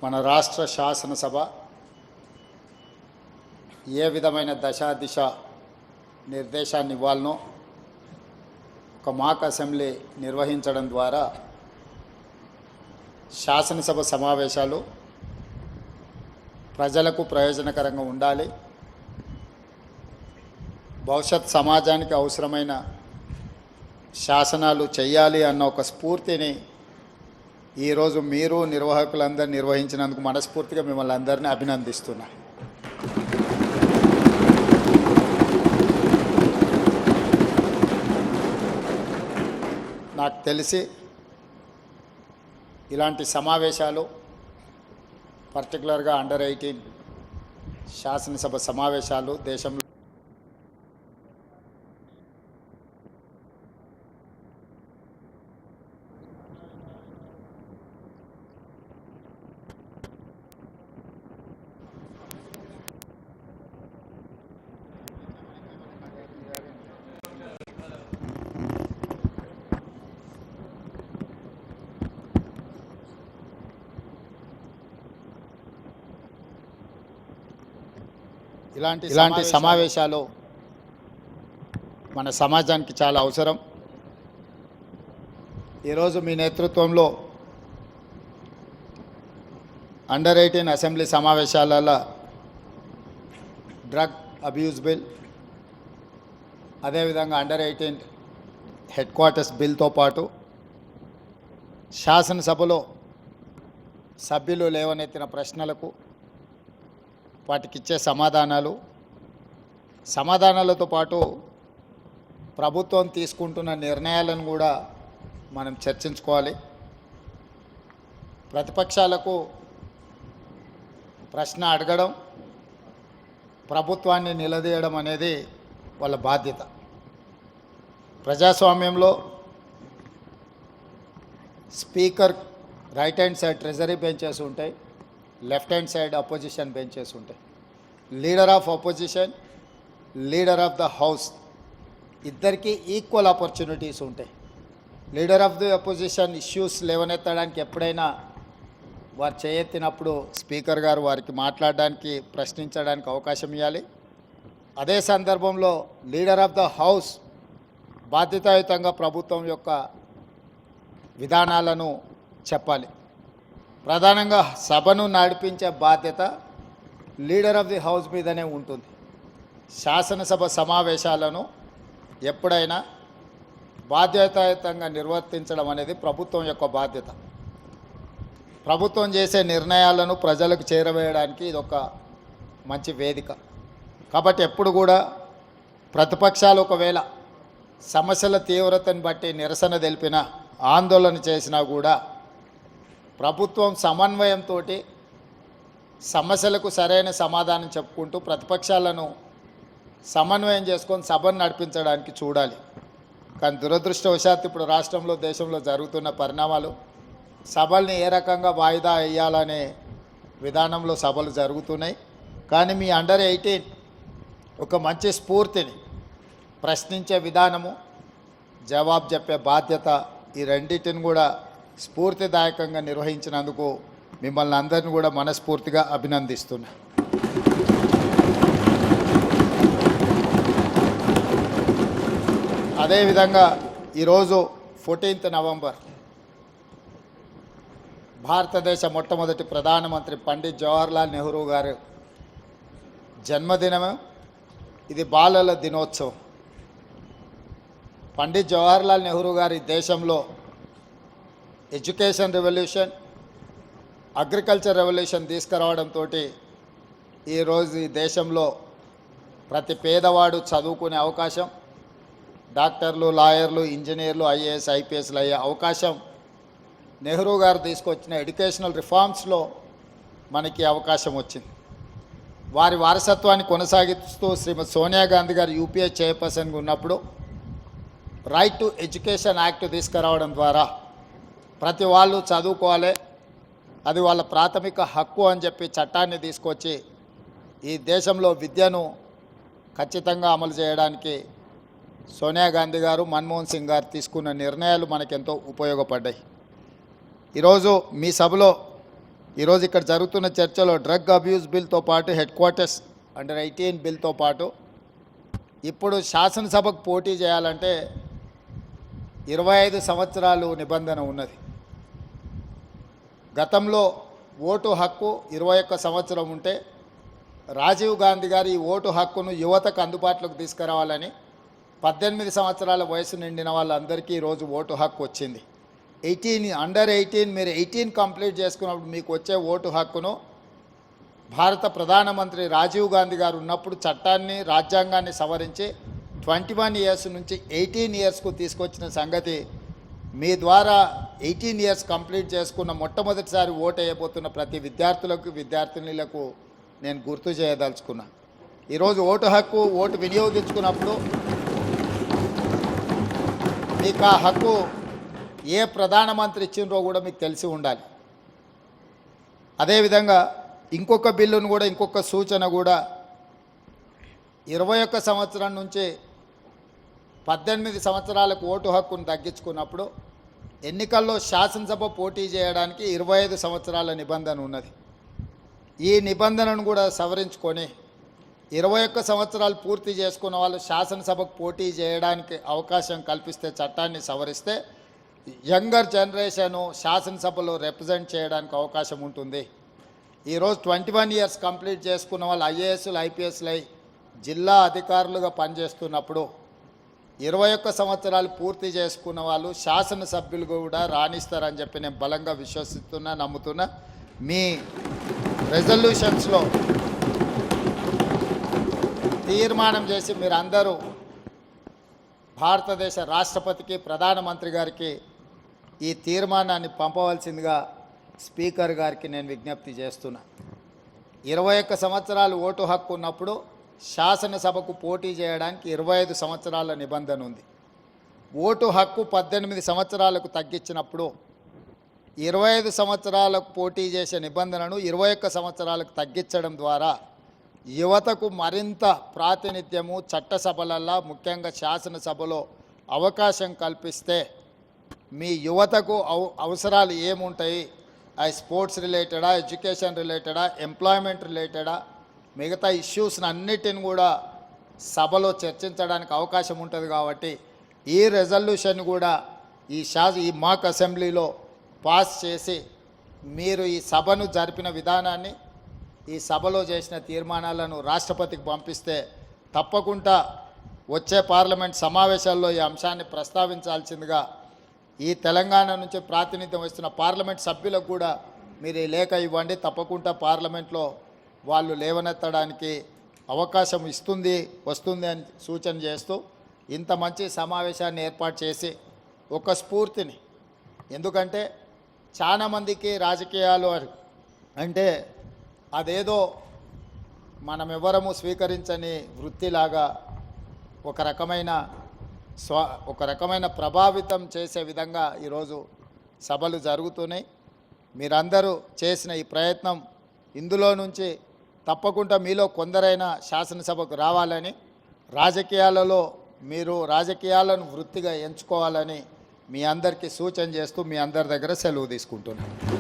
మన రాష్ట్ర శాసనసభ ఏ విధమైన దశ నిర్దేశాన్ని ఇవ్వాలనో ఒక మాక్ అసెంబ్లీ నిర్వహించడం ద్వారా శాసనసభ సమావేశాలు ప్రజలకు ప్రయోజనకరంగా ఉండాలి. భవిష్యత్ సమాజానికి అవసరమైన శాసనాలు చేయాలి అన్న ఒక స్ఫూర్తిని ఈరోజు మీరు నిర్వాహకులందరూ నిర్వహించినందుకు మనస్ఫూర్తిగా మిమ్మల్ని అందరినీ అభినందిస్తున్నా. నాకు తెలిసి ఇలాంటి సమావేశాలు పర్టికులర్గా అండర్ 18 శాసనసభ సమావేశాలు దేశంలో ఇలాంటి సమావేశాలు మన సమాజానికి చాలా అవసరం. ఈరోజు మీ నేతృత్వంలో అండర్ 18 అసెంబ్లీ సమావేశాలలో డ్రగ్ అబ్యూస్ బిల్, అదేవిధంగా అండర్ 18 హెడ్ క్వార్టర్స్ బిల్తో పాటు శాసనసభలో సభ్యులు లేవనెత్తిన ప్రశ్నలకు వాటికి ఇచ్చే సమాధానాలతో పాటు ప్రభుత్వం తీసుకుంటున్న నిర్ణయాలను కూడా మనం చర్చించుకోవాలి. ప్రతిపక్షాలకు ప్రశ్న అడగడం, ప్రభుత్వాన్ని నిలదీయడం అనేది వాళ్ళ బాధ్యత. ప్రజాస్వామ్యంలో speaker right hand side treasury benches ఉంటాయి, left hand side opposition benches ఉంటాయి. Leader of opposition, leader of the house ఇద్దరికీ ఈక్వల్ ఆపర్చునిటీస్ ఉంటాయి. Leader of the opposition issues లేవనెత్తడానికి ఎప్పుడైనా వారు చేయెత్తినప్పుడు స్పీకర్ గారు వారికి మాట్లాడడానికి, ప్రశ్నించడానికి అవకాశం ఇవ్వాలి. అదే సందర్భంలో లీడర్ ఆఫ్ ద హౌస్ బాధ్యతాయుతంగా ప్రభుత్వం యొక్క విధానాలను చెప్పాలి. ప్రధానంగా సభను నడిపించే బాధ్యత లీడర్ ఆఫ్ ది హౌస్ మీదనే ఉంటుంది. శాసనసభ సమావేశాలను ఎప్పుడైనా బాధ్యతాయుతంగా నిర్వర్తించడం అనేది ప్రభుత్వం యొక్క బాధ్యత. ప్రభుత్వం చేసే నిర్ణయాలను ప్రజలకు చేరవేయడానికి ఇది ఒక మంచి వేదిక. కాబట్టి ఎప్పుడు కూడా ప్రతిపక్షాలు ఒకవేళ సమస్యల తీవ్రతను బట్టి నిరసన తెలిపినా, ఆందోళన చేసినా కూడా ప్రభుత్వం సమన్వయంతో సమస్యలకు సరైన సమాధానం చెప్పుకుంటూ ప్రతిపక్షాలను సమన్వయం చేసుకొని సభను నడిపించడానికి చూడాలి. కానీ దురదృష్టవశాత్తు ఇప్పుడు రాష్ట్రంలో, దేశంలో జరుగుతున్న పరిణామాలు సభల్ని ఏ రకంగా వాయిదా వేయాలనే విధానంలో సభలు జరుగుతున్నాయి. కానీ మీ అండర్ 18 ఒక మంచి స్ఫూర్తిని, ప్రశ్నించే విధానము, జవాబు చెప్పే బాధ్యత, ఈ రెండింటిని కూడా స్ఫూర్తిదాయకంగా నిర్వహించినందుకు మిమ్మల్ని అందరినీ కూడా మనస్ఫూర్తిగా అభినందిస్తున్నా. అదేవిధంగా ఈరోజు 14th నవంబర్ భారతదేశ మొట్టమొదటి ప్రధానమంత్రి పండిత్ జవహర్లాల్ నెహ్రూ గారు జన్మదినము. ఇది బాలల దినోత్సవం. పండిత్ జవహర్లాల్ నెహ్రూ గారి దేశంలో ఎడ్యుకేషన్ రెవల్యూషన్, అగ్రికల్చర్ రెవల్యూషన్ తీసుకురావడంతో ఈరోజు ఈ దేశంలో ప్రతి పేదవాడు చదువుకునే అవకాశం, డాక్టర్లు, లాయర్లు, ఇంజనీర్లు, ఐఏఎస్, ఐపీఎస్లు అయ్యే అవకాశం నెహ్రూ గారు తీసుకొచ్చిన ఎడ్యుకేషనల్ రిఫార్మ్స్లో మనకి అవకాశం వచ్చింది. వారి వారసత్వాన్ని కొనసాగిస్తూ శ్రీమతి సోనియా గాంధీ గారు యూపీఏ చైర్పర్సన్గా ఉన్నప్పుడు రైట్ టు ఎడ్యుకేషన్ యాక్ట్ తీసుకురావడం ద్వారా ప్రతి వాళ్ళు చదువుకోవాలి, అది వాళ్ళ ప్రాథమిక హక్కు అని చెప్పి చట్టాన్ని తీసుకొచ్చి ఈ దేశంలో విద్యను ఖచ్చితంగా అమలు చేయడానికి సోనియా గాంధీ గారు, మన్మోహన్ సింగ్ గారు తీసుకున్న నిర్ణయాలు మనకెంతో ఉపయోగపడ్డాయి. ఈరోజు మీ సభలో ఈరోజు ఇక్కడ జరుగుతున్న చర్చలో డ్రగ్ అబ్యూస్ బిల్తో పాటు హెడ్ క్వార్టర్స్ అండర్ 18 బిల్తో పాటు ఇప్పుడు శాసనసభకు పోటీ చేయాలంటే 25 సంవత్సరాలు నిబంధన ఉన్నది. గతంలో ఓటు హక్కు 21 సంవత్సరం ఉంటే రాజీవ్ గాంధీ గారు ఈ ఓటు హక్కును యువతకు అందుబాటులోకి తీసుకురావాలని 18 సంవత్సరాల వయసు నిండిన వాళ్ళందరికీ ఈరోజు ఓటు హక్కు వచ్చింది. అండర్ 18 మీరు 18 కంప్లీట్ చేసుకున్నప్పుడు మీకు వచ్చే ఓటు హక్కును భారత ప్రధానమంత్రి రాజీవ్ గాంధీ గారు ఉన్నప్పుడు చట్టాన్ని రాజ్యాంగాన్ని సవరించి 21 ఇయర్స్ నుంచి 18 ఇయర్స్కు తీసుకొచ్చిన సంగతి మీ ద్వారా 18 ఇయర్స్ కంప్లీట్ చేసుకున్న మొట్టమొదటిసారి ఓటు వేయబోతున్న ప్రతి విద్యార్థులకు విద్యార్థినులకు నేను గుర్తు చేయదలుచుకున్నా. ఈరోజు ఓటు హక్కు ఓటు వినియోగించుకున్నప్పుడు మీకు ఆ హక్కు ఏ ప్రధానమంత్రి ఇచ్చిండ్రో కూడా మీకు తెలిసి ఉండాలి. అదేవిధంగా ఇంకొక బిల్లును కూడా ఇంకొక సూచన కూడా 21 సంవత్సరం నుంచి 18 సంవత్సరాలకు ఓటు హక్కును తగ్గించుకున్నప్పుడు ఎన్నికల్లో శాసనసభ పోటీ చేయడానికి 25 సంవత్సరాల నిబంధన ఉన్నది. ఈ నిబంధనను కూడా సవరించుకొని 21 సంవత్సరాలు పూర్తి చేసుకున్న వాళ్ళు శాసనసభకు పోటీ చేయడానికి అవకాశం కల్పిస్తే, చట్టాన్ని సవరిస్తే యంగర్ జనరేషను శాసనసభలో రిప్రజెంట్ చేయడానికి అవకాశం ఉంటుంది. ఈరోజు 21 ఇయర్స్ కంప్లీట్ చేసుకున్న వాళ్ళు ఐఏఎస్లు ఐపీఎస్లు అయి జిల్లా అధికారులుగా పనిచేస్తున్నప్పుడు 21 సంవత్సరాలు పూర్తి చేసుకున్న వాళ్ళు శాసనసభ్యులు కూడా రాణిస్తారని చెప్పి నేను బలంగా విశ్వసిస్తున్నా, నమ్ముతున్నా. మీ రెజల్యూషన్స్లో తీర్మానం చేసి మీరందరూ భారతదేశ రాష్ట్రపతికి ప్రధానమంత్రి గారికి ఈ తీర్మానాన్ని పంపవలసిందిగా స్పీకర్ గారికి నేను విజ్ఞప్తి చేస్తున్నా. 21 సంవత్సరాలు ఓటు హక్కు ఉన్నప్పుడు శాసనసభకు పోటీ చేయడానికి 25 సంవత్సరాల నిబంధన ఉంది. ఓటు హక్కు 18 సంవత్సరాలకు తగ్గించినప్పుడు 25 సంవత్సరాలకు పోటీ చేసే నిబంధనను 21 సంవత్సరాలకు తగ్గించడం ద్వారా యువతకు మరింత ప్రాతినిధ్యము చట్టసభలల్లో ముఖ్యంగా శాసనసభలో అవకాశం కల్పిస్తే మీ యువతకు అవసరాలు ఏముంటాయి, ఆ స్పోర్ట్స్ రిలేటెడా, ఎడ్యుకేషన్ రిలేటెడా, ఎంప్లాయ్మెంట్ రిలేటెడా, మిగతా ఇష్యూస్ని అన్నిటిని కూడా సభలో చర్చించడానికి అవకాశం ఉంటుంది. కాబట్టి ఈ రెజల్యూషన్ కూడా ఈ మాక్ అసెంబ్లీలో పాస్ చేసి మీరు ఈ సభను జరిపిన విధానాన్ని, ఈ సభలో చేసిన తీర్మానాలను రాష్ట్రపతికి పంపిస్తే తప్పకుండా వచ్చే పార్లమెంట్ సమావేశాల్లో ఈ అంశాన్ని ప్రస్తావించాల్సిందిగా ఈ తెలంగాణ నుంచి ప్రాతినిధ్యం వస్తున్న పార్లమెంట్ సభ్యులకు కూడా మీరు ఈ లేఖ ఇవ్వండి. తప్పకుండా పార్లమెంట్లో వాళ్ళు లేవనెత్తడానికి అవకాశం వస్తుంది అని సూచన చేస్తూ ఇంత మంచి సమావేశాన్ని ఏర్పాటు చేసి ఒక స్ఫూర్తిని, ఎందుకంటే చాలామందికి రాజకీయాలు అంటే అదేదో మనమెవరము స్వీకరించని వృత్తిలాగా ఒక రకమైన ప్రభావితం చేసే విధంగా ఈరోజు సభలు జరుగుతున్నాయి. మీరందరూ చేసిన ఈ ప్రయత్నం, ఇందులో నుంచి తప్పకుండా మీలో కొందరైనా శాసనసభకు రావాలని, రాజకీయాలలో మీరు రాజకీయాలను వృత్తిగా ఎంచుకోవాలని మీ అందరికీ సూచన చేస్తూ మీ అందరి దగ్గర సెలవు తీసుకుంటున్నాను.